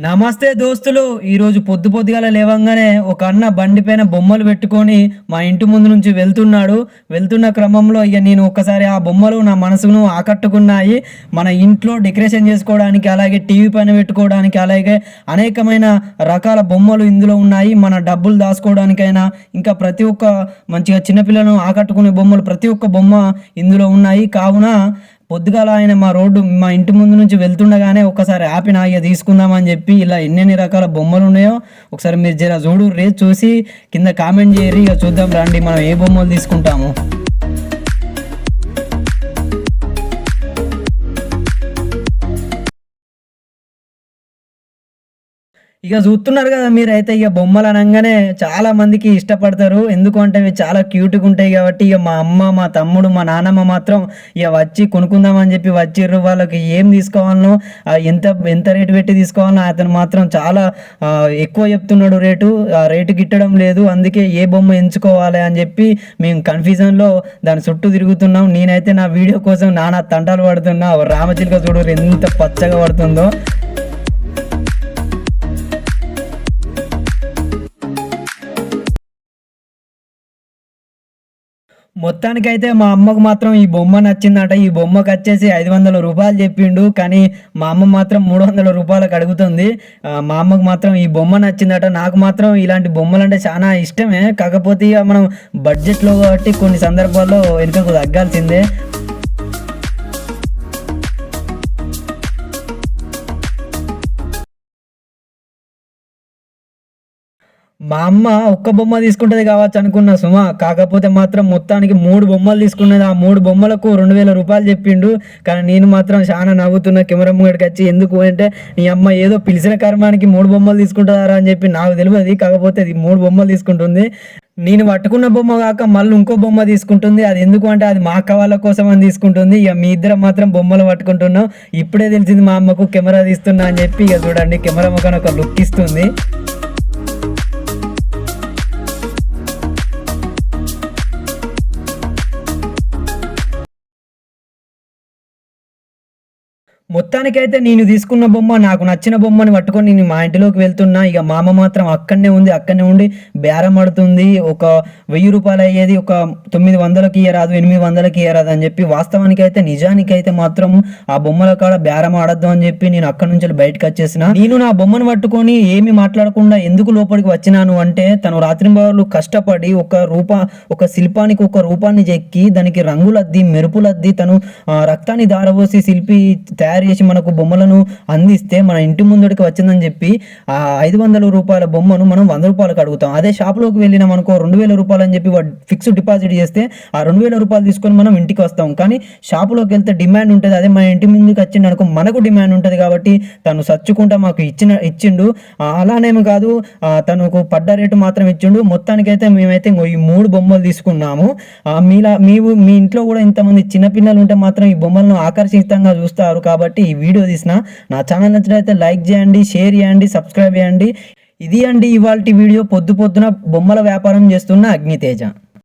నమస్తే దోస్తులు. ఈరోజు పొద్దుగాల లేవంగానే ఒక అన్న బండి పైన బొమ్మలు పెట్టుకొని మా ఇంటి ముందు నుంచి వెళ్తున్న క్రమంలో ఇక నేను ఒక్కసారి ఆ బొమ్మలు నా మనసును ఆకట్టుకున్నాయి. మన ఇంట్లో డెకరేషన్ చేసుకోవడానికి, అలాగే టీవీ పైన పెట్టుకోవడానికి, అలాగే అనేకమైన రకాల బొమ్మలు ఇందులో ఉన్నాయి. మన డబ్బులు దాచుకోవడానికైనా ఇంకా ప్రతి ఒక్క మంచిగా చిన్నపిల్లలను ఆకట్టుకునే బొమ్మలు ప్రతి ఒక్క బొమ్మ ఇందులో ఉన్నాయి. కావున పొద్దుగాల ఆయన మా ఇంటి ముందు నుంచి వెళ్తుండగానే ఒకసారి ఆపిన ఇక తీసుకుందామని చెప్పి ఇలా ఎన్నెన్ని రకాల బొమ్మలు ఉన్నాయో ఒకసారి మీరు జర చూసి కింద కామెంట్ చేయరు. ఇక చూద్దాం రండి మనం ఏ బొమ్మలు తీసుకుంటాము. ఇక చూస్తున్నారు కదా మీరైతే, ఇక బొమ్మలు అనగానే చాలా మందికి ఇష్టపడతారు. ఎందుకంటే అవి చాలా క్యూట్గా ఉంటాయి కాబట్టి. ఇక మా అమ్మ, మా తమ్ముడు, మా నాన్నమ్మ మాత్రం ఇక వచ్చి కొనుక్కుందామని చెప్పి వచ్చిర్రు. వాళ్ళకి ఏం తీసుకోవాలనో, ఎంత రేటు పెట్టి తీసుకోవాలనో అతను మాత్రం చాలా ఎక్కువ చెప్తున్నాడు రేటు. ఆ రేటు గిట్టడం లేదు. అందుకే ఏ బొమ్మ ఎంచుకోవాలి అని చెప్పి మేము కన్ఫ్యూజన్లో దాని చుట్టూ తిరుగుతున్నాం. నేనైతే నా వీడియో కోసం నానా తంటాలు పడుతున్నా. రామచిలుక చూడు ఎంత పచ్చగా పడుతుందో. మొత్తానికైతే మా అమ్మకు మాత్రం ఈ బొమ్మ నచ్చిందట. ఈ బొమ్మకు వచ్చేసి 500 రూపాయలు చెప్పిండు, కానీ మా అమ్మ మాత్రం 300 రూపాయలకు అడుగుతుంది. మా అమ్మకు మాత్రం ఈ బొమ్మ నచ్చిందట. నాకు మాత్రం ఇలాంటి బొమ్మలు అంటే చాలా ఇష్టమే. కాకపోతే ఇక మనం బడ్జెట్లో కాబట్టి కొన్ని సందర్భాల్లో వెనుకకు తగ్గాల్సిందే. మా అమ్మ ఒక్క బొమ్మ తీసుకుంటుంది కావచ్చు అనుకున్న సుమ, కాకపోతే మాత్రం మొత్తానికి 3 బొమ్మలు తీసుకున్నది. ఆ 3 బొమ్మలకు 2000 రూపాయలు చెప్పిండు. కానీ నేను మాత్రం చాలా నవ్వుతున్న కెమెరా ముంగడికి వచ్చి. ఎందుకు అంటే నీ అమ్మ ఏదో పిలిచిన కర్మానికి 3 బొమ్మలు తీసుకుంటారా అని చెప్పి నాకు తెలియదు. కాకపోతే అది 3 బొమ్మలు తీసుకుంటుంది. నేను పట్టుకున్న బొమ్మ కాక మళ్ళీ ఇంకో బొమ్మ తీసుకుంటుంది. అది ఎందుకు అంటే అది మా అక్క వాళ్ళ కోసం అని తీసుకుంటుంది. ఇక మీ ఇద్దరం మాత్రం బొమ్మలు పట్టుకుంటున్నాం. ఇప్పుడే తెలిసింది మా అమ్మకు కెమెరా తీస్తున్నా అని చెప్పి. ఇక చూడండి కెమెరా ముఖాన్ని ఒక లుక్ ఇస్తుంది. మొత్తానికైతే నేను తీసుకున్న బొమ్మ, నాకు నచ్చిన బొమ్మని పట్టుకొని నేను మా ఇంటిలోకి వెళ్తున్నా. ఇక మా అమ్మ మాత్రం అక్కడనే ఉండి బేరం ఆడుతుంది. ఒక 1000 రూపాయలు అయ్యేది ఒక 900కి ఇయ్యరాదు, 800కి ఇయ్యరాదు అని చెప్పి. వాస్తవానికైతే నిజానికైతే మాత్రం ఆ బొమ్మల కాడ బేరం ఆడద్దు అని చెప్పి నేను అక్కడి నుంచి బయటకు వచ్చేసిన. నేను నా బొమ్మను పట్టుకొని ఏమి మాట్లాడకుండా ఎందుకు లోపలికి వచ్చినాను అంటే, తను రాత్రింబవళ్ళు కష్టపడి ఒక శిల్పానికి ఒక రూపాన్ని చెక్కి దానికి రంగులద్ది, మెరుపులద్ది, తను రక్తాన్ని దారపోసి శిల్పి తయారు చేసి మనకు బొమ్మలను అందిస్తే మన ఇంటి ముందుడికి వచ్చిందని చెప్పి ఆ 500 రూపాయల బొమ్మను మనం 100 రూపాయలకు అడుగుతాం. అదే షాప్లోకి వెళ్ళినాం అనుకో 2000 రూపాయలు అని చెప్పి ఫిక్స్డ్ డిపాజిట్ చేస్తే ఆ 2000 రూపాయలు తీసుకొని మనం ఇంటికి వస్తాం. కానీ షాపులోకి వెళ్తే డిమాండ్ ఉంటుంది. అదే మన ఇంటి ముందుకు వచ్చిండు అనుకో మనకు డిమాండ్ ఉంటుంది. కాబట్టి తను సచ్చుకుంటా మాకు ఇచ్చిండు. అలానేమి కాదు, తనకు పడ్డ రేటు మాత్రం ఇచ్చిండు. మొత్తానికైతే మేమైతే ఈ 3 బొమ్మలు తీసుకున్నాము. మీ ఇంట్లో కూడా ఇంతమంది చిన్నపిల్లలు ఉంటే మాత్రం ఈ బొమ్మలను ఆకర్షితంగా చూస్తారు. కాబట్టి ఈ వీడియో తీసిన నా ఛానల్ నచ్చినట్లయితే లైక్ చేయండి, షేర్ చేయండి, సబ్స్క్రైబ్ చేయండి. ఇది అండి ఇవాల్టి వీడియో. పొద్దున బొమ్మల వ్యాపారం చేస్తున్న అగ్నితేజ.